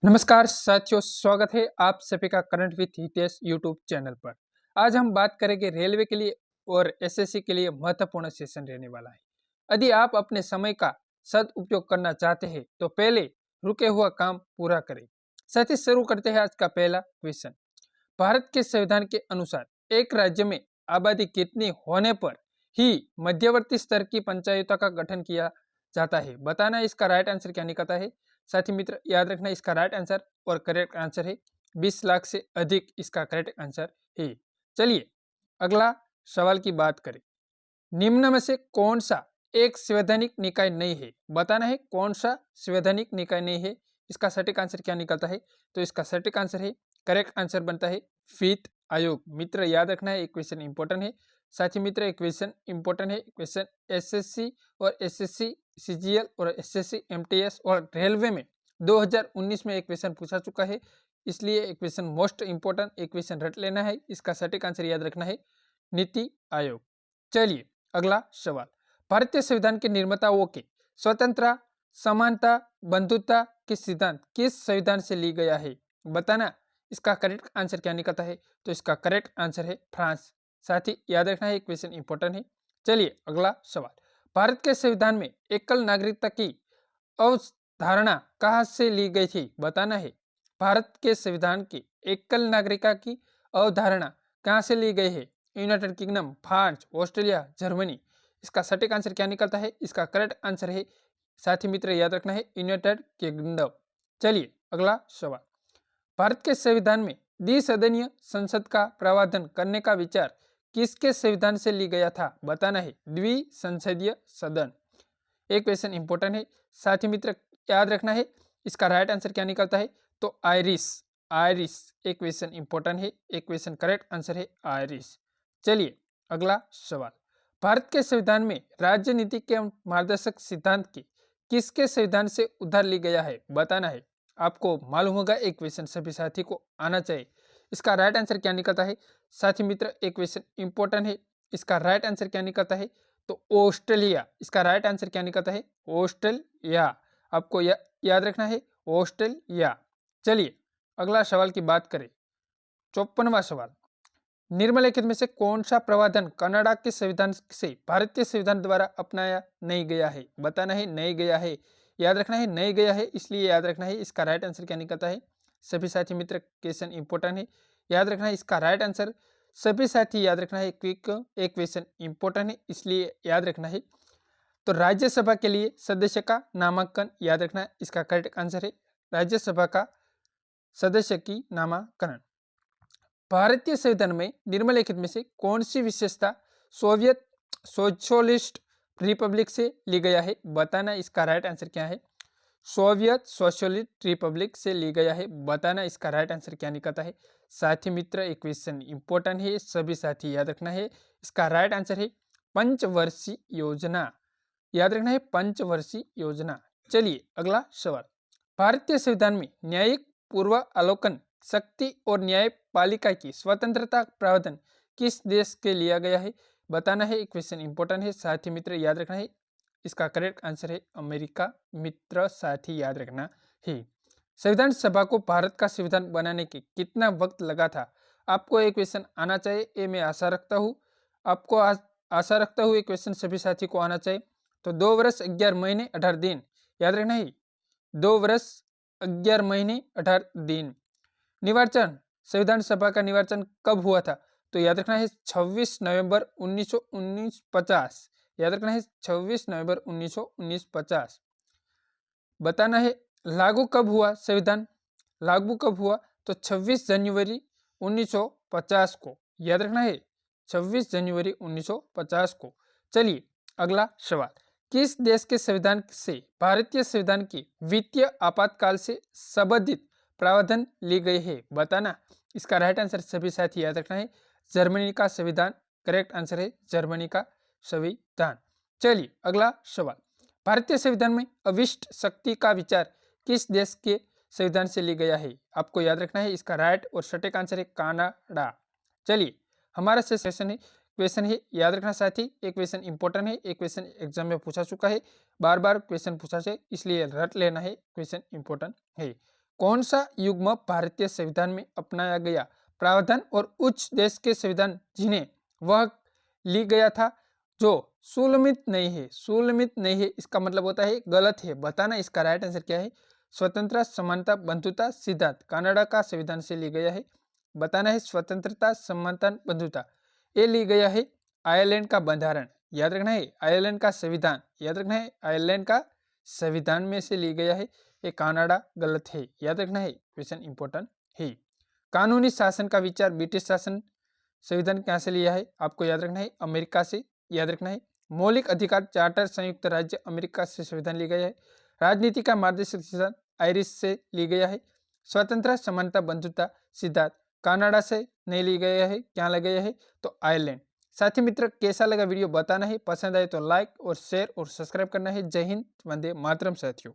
नमस्कार साथियों, स्वागत है आप सभी का current with Hitesh YouTube channel पर। आज हम बात करेंगे रेलवे के लिए और एसएससी के लिए महत्वपूर्ण सेशन रहने वाला है। यदि आप अपने समय का सदुपयोग करना चाहते हैं तो पहले रुके हुआ काम पूरा करें। साथ ही शुरू करते हैं आज का पहला क्वेश्चन। भारत के संविधान के अनुसार एक राज्य में आबादी कितनी होने पर ही मध्यवर्ती स्तर की पंचायतों का गठन किया जाता है? बताना इसका राइट आंसर क्या निकलता है। साथी मित्र याद रखना इसका राइट आंसर और करेक्ट आंसर है 20 लाख से अधिक इसका करेक्ट आंसर है। चलिए अगला सवाल की बात करें। निम्न में से कौन सा एक संवैधानिक निकाय नहीं है? बताना है कौन सा संवैधानिक निकाय नहीं है। इसका सटीक आंसर क्या निकलता है? तो इसका सटीक आंसर है, करेक्ट आंसर बनता है वित्त आयोग। मित्र याद रखना है, एक क्वेश्चन इंपॉर्टेंट है। साथी मित्र एक क्वेश्चन इंपॉर्टेंट है, क्वेश्चन एसएससी और एसएससी सीजीएल और एसएससी एमटीएस और रेलवे में 2019 में एक क्वेश्चन पूछा चुका है, इसलिए एक क्वेश्चन मोस्ट इंपॉर्टेंट एक क्वेश्चन रट लेना है। इसका सटीक आंसर याद रखना है नीति आयोग। चलिए अगला सवाल। भारतीय संविधान के निर्माताओं के स्वतंत्रता, समानता, बंधुता के सिद्धांत किस संविधान से ली गया है? बताना इसका करेक्ट आंसर क्या निकलता है। तो इसका करेक्ट आंसर है फ्रांस। साथ ही याद रखना है क्वेश्चन इंपॉर्टेंट है। चलिए अगला सवाल। भारत के संविधान में एकल नागरिकता की अवधारणा कहाँ से ली गई थी? बताना है भारत के संविधान की एकल नागरिकता की अवधारणा कहाँ से ली गई है? United kingdom, France, Australia, Germany. इसका सटीक आंसर क्या निकलता है? इसका करेक्ट आंसर है, साथी मित्र याद रखना है, यूनाइटेड किंगडम। चलिए अगला सवाल। भारत के संविधान में द्विसदनीय संसद का प्रावधान करने का विचार किसके संविधान से ली गया था? बताना है द्विसंसदीय सदन। एक क्वेश्चन इंपॉर्टेंट है, साथी मित्र याद रखना है इसका राइट आंसर क्या निकलता है। तो आयरिश, आयरिश एक क्वेश्चन इंपॉर्टेंट है, एक क्वेश्चन करेक्ट आंसर है आयरिश। चलिए अगला सवाल। भारत के संविधान में राजनीति के मार्गदर्शक सिद्धांत की किसके संविधान से उधार ली गया है? बताना है, आपको मालूम होगा एक क्वेश्चन सभी साथी को आना चाहिए। इसका राइट आंसर क्या निकलता है? साथी मित्र एक क्वेश्चन इंपॉर्टेंट है, इसका राइट आंसर क्या निकलता है? तो ऑस्ट्रेलिया। इसका राइट आंसर क्या निकलता है? ऑस्ट्रेलिया। आपको याद रखना है ऑस्ट्रेलिया। चलिए अगला सवाल की बात करें। 54वां सवाल। निम्नलिखित में से कौन सा प्रावधान कनाडा के संविधान से भारतीय संविधान द्वारा अपनाया नहीं गया है? बताना है नहीं गया है, याद रखना है नहीं गया है, इसलिए याद रखना है इसका राइट आंसर क्या निकलता है। सभी साथी मित्र क्वेश्चन इंपॉर्टेंट है, याद रखना है इसका राइट आंसर। सभी साथी याद रखना है क्विक एक क्वेश्चन इंपॉर्टेंट है, इसलिए याद रखना है। तो राज्यसभा के लिए सदस्य का नामांकन, याद रखना है इसका करेक्ट आंसर है राज्यसभा का सदस्य की नामांकन। भारतीय संविधान में निम्नलिखित में से कौन सी विशेषता सोवियत सोशलिस्ट रिपब्लिक से ली गया है? बताना इसका राइट आंसर क्या है। सोवियत सोशलिस्ट रिपब्लिक से ली गया है, बताना इसका राइट आंसर क्या निकलता है। साथी मित्र एक क्वेश्चन इंपॉर्टेंट है, सभी साथी याद रखना है इसका राइट आंसर है पंचवर्षीय योजना। याद रखना है पंचवर्षीय योजना। चलिए अगला सवाल। भारतीय संविधान में न्यायिक पूर्वावलोकन शक्ति और न्यायपालिका की स्वतंत्रता प्रावधान किस देश के लिया गया है? बताना है, एक क्वेश्चन इंपॉर्टेंट है, साथी मित्र याद रखना है इसका करेक्ट आंसर है अमेरिका। मित्र साथी याद रखना है। संविधान सभा को भारत का संविधान बनाने के कितना वक्त लगा था? आपको एक क्वेश्चन आना चाहिए, ये मैं आशा रखता हूँ आपको आशा रखता हूँ ये क्वेश्चन सभी साथी को आना चाहिए। तो 2 वर्ष 11 महीने 18 दिन, याद रखना है 2 वर्ष 11 महीने 18 दिन। निर्वाचन, संविधान सभा का निर्वाचन कब हुआ था? तो याद रखना है 26 नवंबर 1950। याद रखना है 26 नवंबर 1950। बताना है लागू कब हुआ संविधान? लागू कब हुआ? तो 26 जनवरी 1950 को। याद रखना है 26 जनवरी 1950 को। चलिए अगला सवाल। किस देश के संविधान से भारतीय संविधान की वित्तीय आपातकाल से संबंधित प्रावधान ली गई है? बताना इसका राइट आंसर सभी साथी याद रखना है जर्मनी का संविधान। करेक्ट आंसर है जर्मनी का संविधान। चलिए अगला सवाल। भारतीय संविधान में अविष्ट शक्ति का विचार किस देश के संविधान से ली गया है? आपको याद रखना है इसका राइट और सटीक आंसर है कनाडा। चलिए हमारा सेशन है क्वेश्चन है, याद रखना साथी एक क्वेश्चन इंपॉर्टेंट है, एक क्वेश्चन एग्जाम में पूछा चुका है, बार बार क्वेश्चन पूछा है, इसलिए रट लेना है, क्वेश्चन इंपॉर्टेंट है। कौन सा युग्म भारतीय संविधान में अपनाया गया प्रावधान और उच्च देश के संविधान जिन्हें वह ली गया था जो सुलमित नहीं है? सुलमित नहीं है इसका मतलब होता है गलत है। बताना इसका राइट आंसर क्या है। स्वतंत्रता, समानता, बंधुता सिद्धांत कनाडा का संविधान से ली गया है। बताना है स्वतंत्रता, समानता, बंधुता ये ली गया है आयरलैंड का बंधारण। याद रखना है आयरलैंड का संविधान, याद रखना है आयरलैंड का संविधान में से ली गया है। ये कनाडा गलत है, याद रखना है, क्वेश्चन इंपॉर्टेंट है। कानूनी शासन का विचार ब्रिटिश शासन संविधान कहाँ से लिया है? आपको याद रखना है अमेरिका से, याद रखना है। मौलिक अधिकार चार्टर संयुक्त राज्य अमेरिका से संविधान लिया गया है। राजनीति का मार्गदर्शक सिद्धांत आयरिश से ली गया है। स्वतंत्रता, समानता, बंधुता सिद्धांत कनाडा से नहीं ली गया है, क्या लगा गया है तो आयरलैंड। साथी मित्र कैसा लगा वीडियो बताना है, पसंद आए तो लाइक और शेयर और सब्सक्राइब करना है। जय हिंद, वंदे मातरम साथियों।